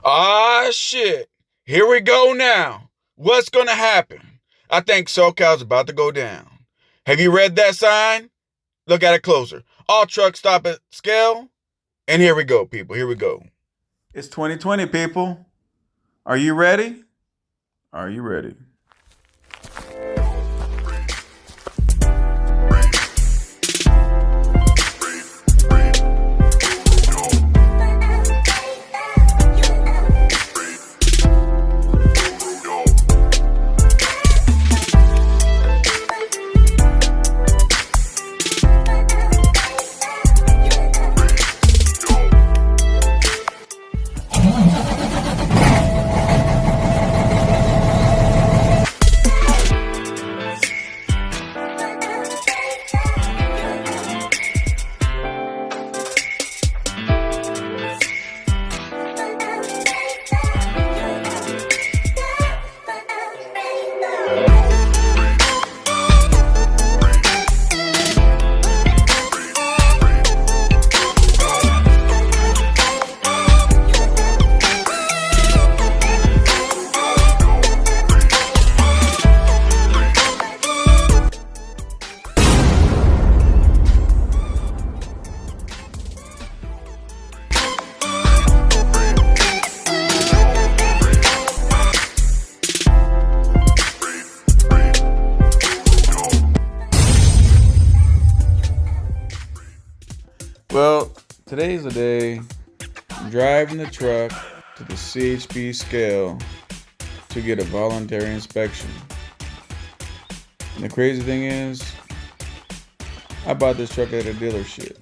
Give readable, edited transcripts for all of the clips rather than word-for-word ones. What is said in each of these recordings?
Ah, shit. Here we go now. What's gonna happen? I think SoCal's about to go down. Have you read that sign? Look at it closer. All trucks stop at scale. And here we go, people. Here we go. It's 2020, people. Are you ready? Are you ready? Well, today's the day I'm driving the truck to the CHP scale to get a voluntary inspection. And the crazy thing is, I bought this truck at a dealership.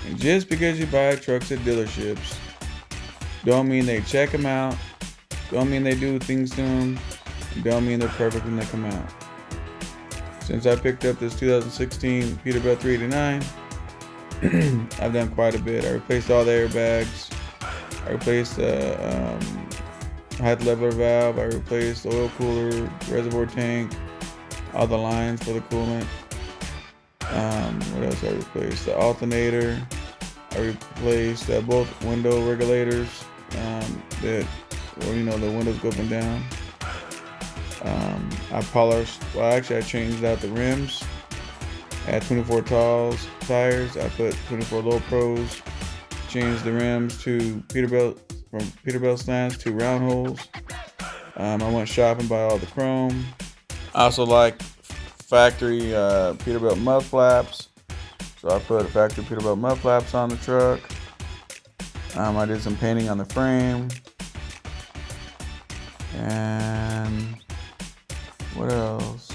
And just because you buy trucks at dealerships, don't mean they check them out, don't mean they do things to them, and don't mean they're perfect when they come out. Since I picked up this 2016 Peterbilt 389, I've done quite a bit. I replaced all the airbags. I replaced the height leveler valve. I replaced the oil cooler, reservoir tank, all the lines for the coolant. What else I replaced? The alternator. I replaced both window regulators the windows go up and down. I polished. Well, actually, I changed out the rims. I had 24 talls tires. I put 24 low pros. Changed the rims to Peterbilt, from Peterbilt slants to round holes. I went shopping, buy all the chrome. I also like factory Peterbilt mud flaps, so I put factory Peterbilt mud flaps on the truck. I did some painting on the frame, and what else?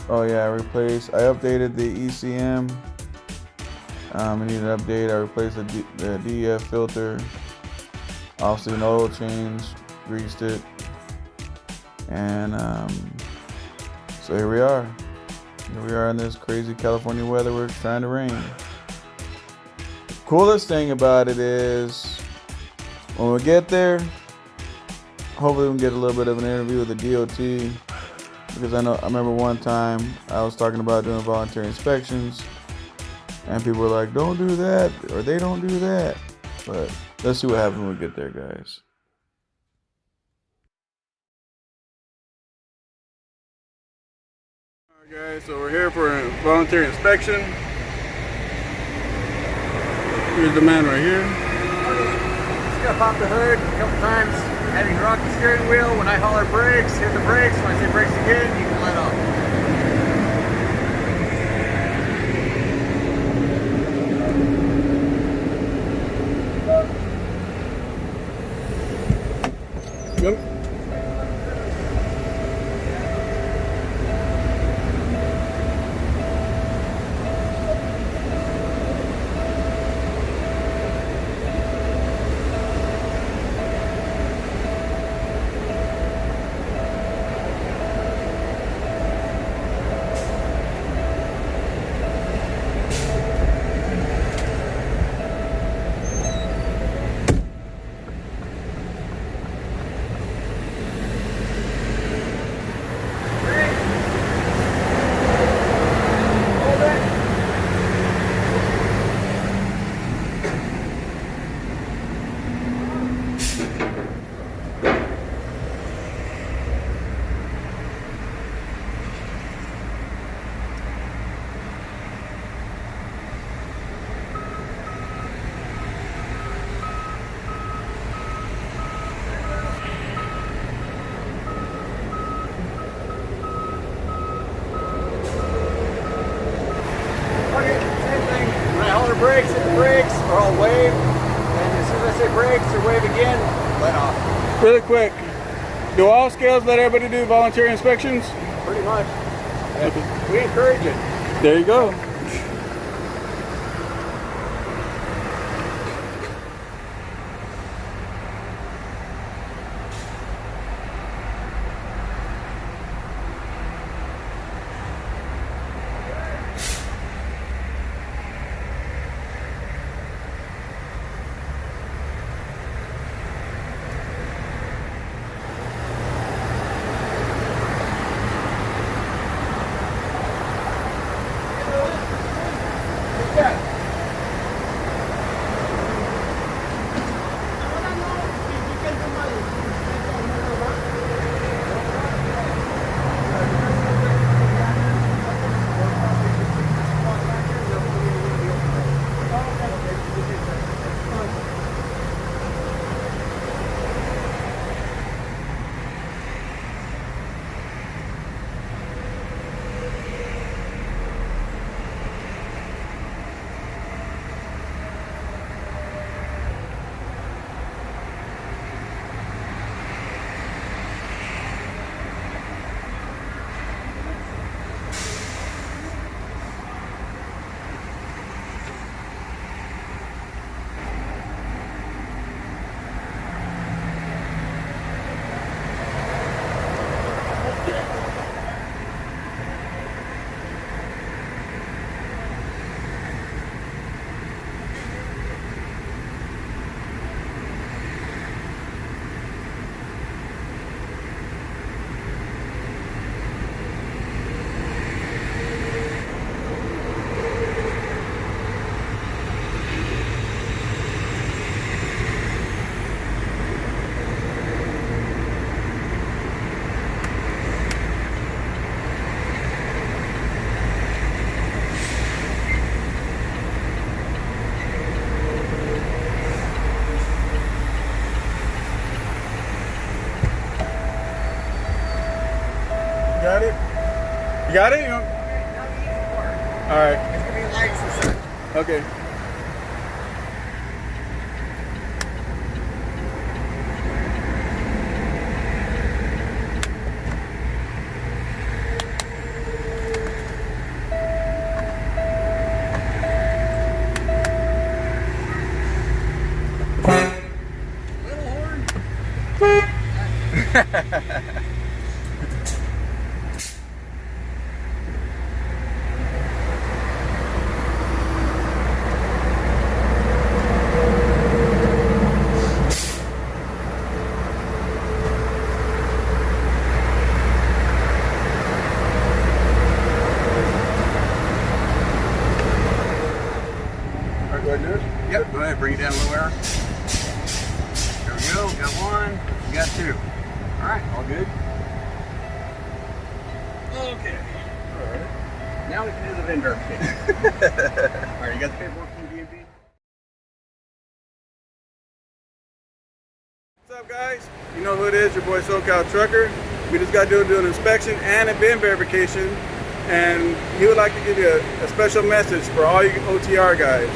Oh yeah, I updated the ECM. I needed an update. I replaced the DEF filter. Obviously an oil change, greased it. And so here we are. Here we are in this crazy California weather where it's trying to rain. The coolest thing about it is when we get there, hopefully we can get a little bit of an interview with the D.O.T. Because I remember one time I was talking about doing voluntary inspections, and people were like, "Don't do that," or "They don't do that." But let's see what happens when we get there, guys. All right, guys. So we're here for a voluntary inspection. Here's the man right here. Just gotta pop the hood a couple times. Having rock the steering wheel. When I holler brakes, hit the brakes. When I say brakes again, you can let off. Yep. soon as I say brakes or wave again, let off. Really quick, do all scales let everybody do voluntary inspections? Pretty much. We encourage it. There you go. Got it? You got it? All right. It's going to be lights and such. Okay. Little horn. Yep, go ahead, bring it down a little air. There we go, got one, you got two. All right, all good. Okay. All right. Now we can do the VIN verification. All right, you got the paperwork from the DMV? What's up, guys? You know who it is, your boy SocaLTrucker. We just got to do an inspection and a VIN verification, and he would like to give you a special message for all you OTR guys.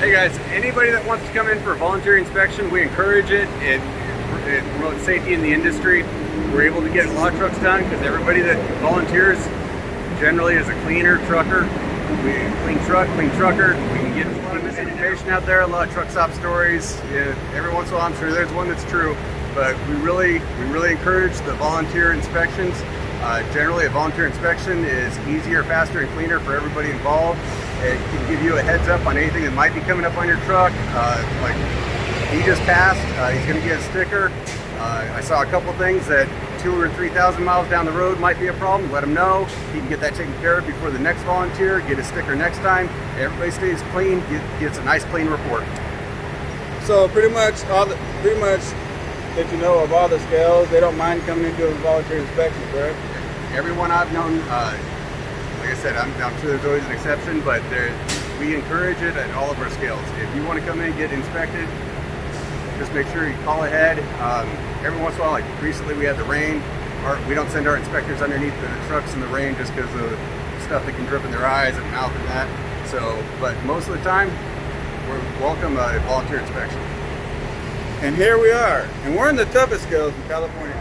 Hey guys, anybody that wants to come in for a voluntary inspection, we encourage it. It promotes safety in the industry. We're able to get a lot of trucks done because everybody that volunteers generally is a cleaner trucker. We clean truck, clean trucker. We can get a lot of misinformation out there, a lot of truck stop stories. Yeah, every once in a while, I'm sure there's one that's true, but we really encourage the volunteer inspections. Generally, a volunteer inspection is easier, faster, and cleaner for everybody involved. It can give you a heads up on anything that might be coming up on your truck. Like he just passed, he's going to get a sticker. I saw a couple things that 2,000 or 3,000 miles down the road might be a problem. Let him know. He can get that taken care of before the next volunteer. Get a sticker next time. Everybody stays clean. Gets a nice clean report. So pretty much that you know of all the scales, they don't mind coming in doing voluntary inspections, correct? Everyone I've known, like I said, I'm sure there's always an exception, but we encourage it at all of our scales. If you want to come in and get inspected, just make sure you call ahead. Every once in a while, like recently we had the rain. We don't send our inspectors underneath the trucks in the rain just because of stuff that can drip in their eyes and mouth and that. So, but most of the time, we're welcome a volunteer inspection. And here we are. And we're in the toughest scales in California.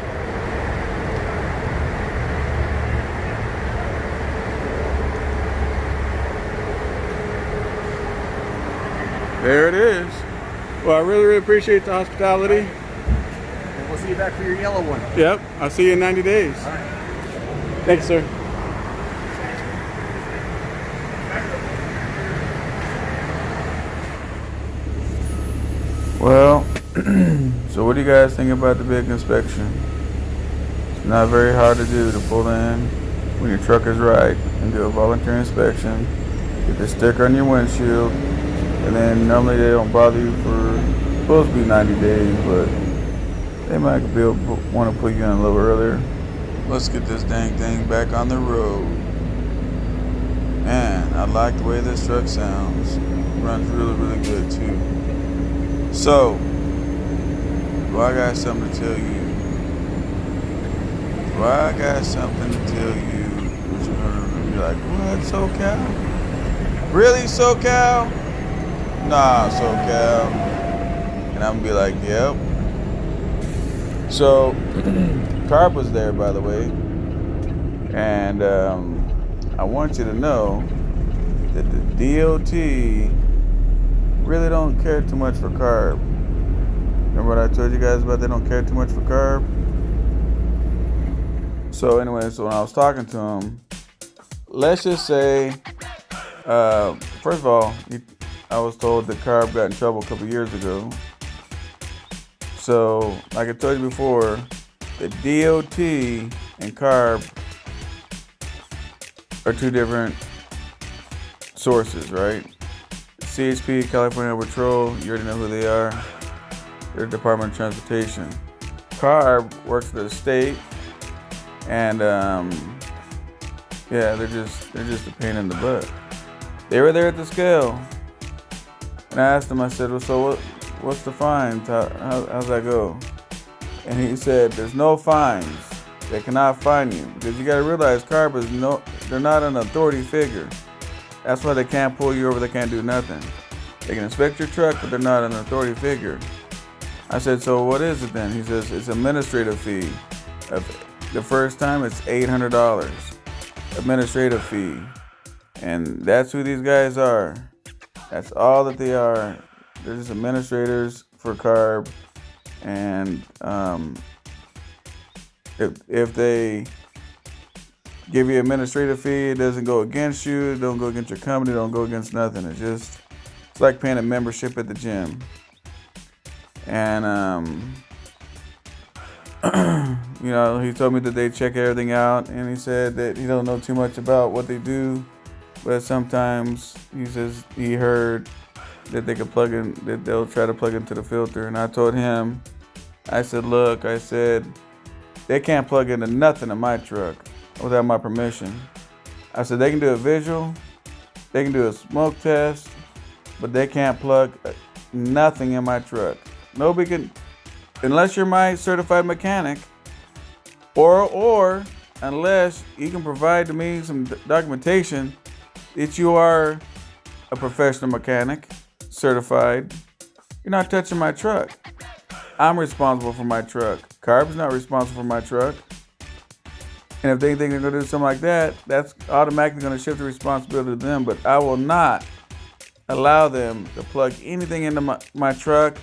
There it is. Well, I really appreciate the hospitality. And we'll see you back for your yellow one. Yep, I'll see you in 90 days. All right. Thanks, sir. Well, so what do you guys think about the big inspection? It's not very hard to do, to pull in when your truck is right and do a voluntary inspection. Get the sticker on your windshield, and then normally they don't bother you for supposed to be 90 days, but they might be able to want to put you in a little earlier. Let's get this dang thing back on the road. Man, I like the way this truck sounds. It runs really, really good too. So, well, I got something to tell you. Well, I got something to tell you. But you're gonna be like, what, SoCal? Really, SoCal? Nah, SoCal. And I'm gonna be like, yep. So, Carb was there, by the way. And I want you to know that the D.O.T. really don't care too much for carb. Remember what I told you guys about they don't care too much for carb? So anyway, so when I was talking to him, let's just say, first of all, I was told that carb got in trouble a couple years ago. So, like I told you before, the D.O.T. and carb are two different sources, right? CHP, California Highway Patrol, you already know who they are. They're the Department of Transportation. CARB works for the state, and yeah, they're just a pain in the butt. They were there at the scale, and I asked them. I said, "Well, so what's the fines? How's that go?" And he said, "There's no fines. They cannot fine you because you got to realize CARB is they're not an authority figure. That's why they can't pull you over. They can't do nothing. They can inspect your truck, but they're not an authority figure." I said, "So what is it then?" He says, "It's administrative fee. The first time it's $800 administrative fee." And that's who these guys are. That's all that they are. They're just administrators for CARB. And if they give you an administrative fee, it doesn't go against you, it don't go against your company, don't go against nothing. It's like paying a membership at the gym. And you know, he told me that they check everything out, and he said that he don't know too much about what they do, but sometimes he says he heard that they could plug in, that they'll try to plug into the filter. And I told him, I said, look, I said, they can't plug into nothing in my truck without my permission. I said, they can do a visual, they can do a smoke test, but they can't plug nothing in my truck. Nobody can, unless you're my certified mechanic, or unless you can provide to me some documentation that you are a professional mechanic, certified. You're not touching my truck. I'm responsible for my truck. CARB's not responsible for my truck. And if they think they're going to do something like that, that's automatically going to shift the responsibility to them. But I will not allow them to plug anything into my truck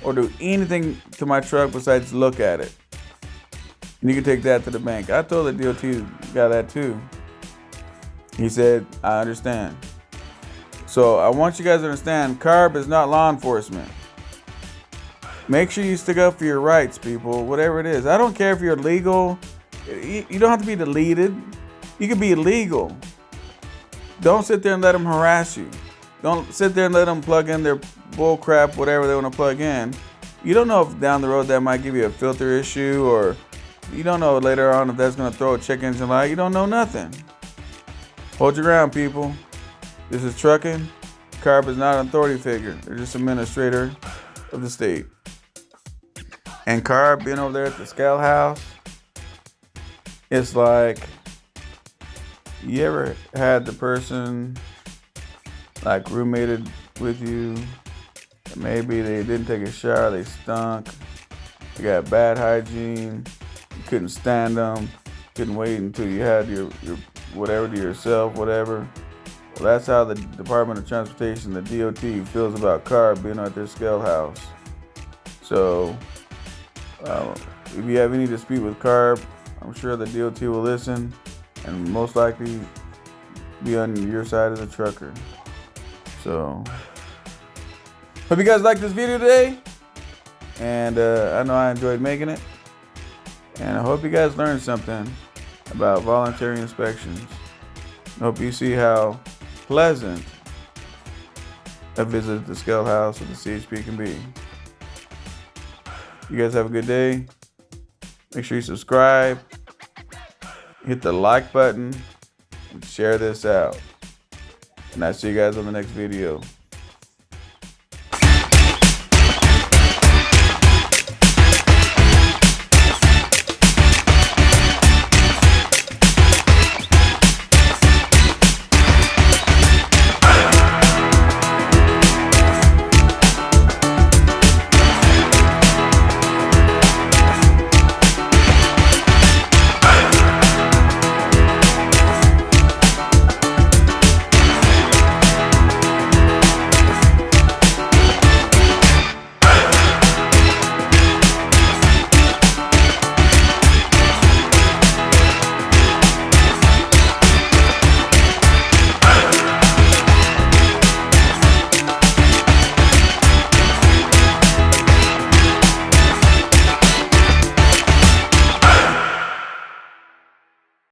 or do anything to my truck besides look at it. And you can take that to the bank. I told the DOT guy that too. He said, I understand. So I want you guys to understand, CARB is not law enforcement. Make sure you stick up for your rights, people, whatever it is. I don't care if you're legal. You don't have to be deleted. You can be illegal. Don't sit there and let them harass you. Don't sit there and let them plug in their bull crap, whatever they want to plug in. You don't know if down the road that might give you a filter issue, or you don't know later on if that's going to throw a check engine light. You don't know nothing. Hold your ground, people. This is trucking. CARB is not an authority figure. They're just administrator of the state. And CARB being over there at the scale house, it's like, you ever had the person like roommated with you Maybe they didn't take a shower, they stunk, they got bad hygiene, you couldn't stand them, couldn't wait until you had your whatever to yourself, whatever. Well, that's how the Department of Transportation, the D.O.T, feels about CARB being at their scale house. So, if you have any dispute with CARB, I'm sure the DOT will listen and most likely be on your side as a trucker. So, hope you guys liked this video today. And I know I enjoyed making it. And I hope you guys learned something about voluntary inspections. I hope you see how pleasant a visit at the scale house of the CHP can be. You guys have a good day. Make sure you subscribe, hit the like button, and share this out. And I'll see you guys on the next video.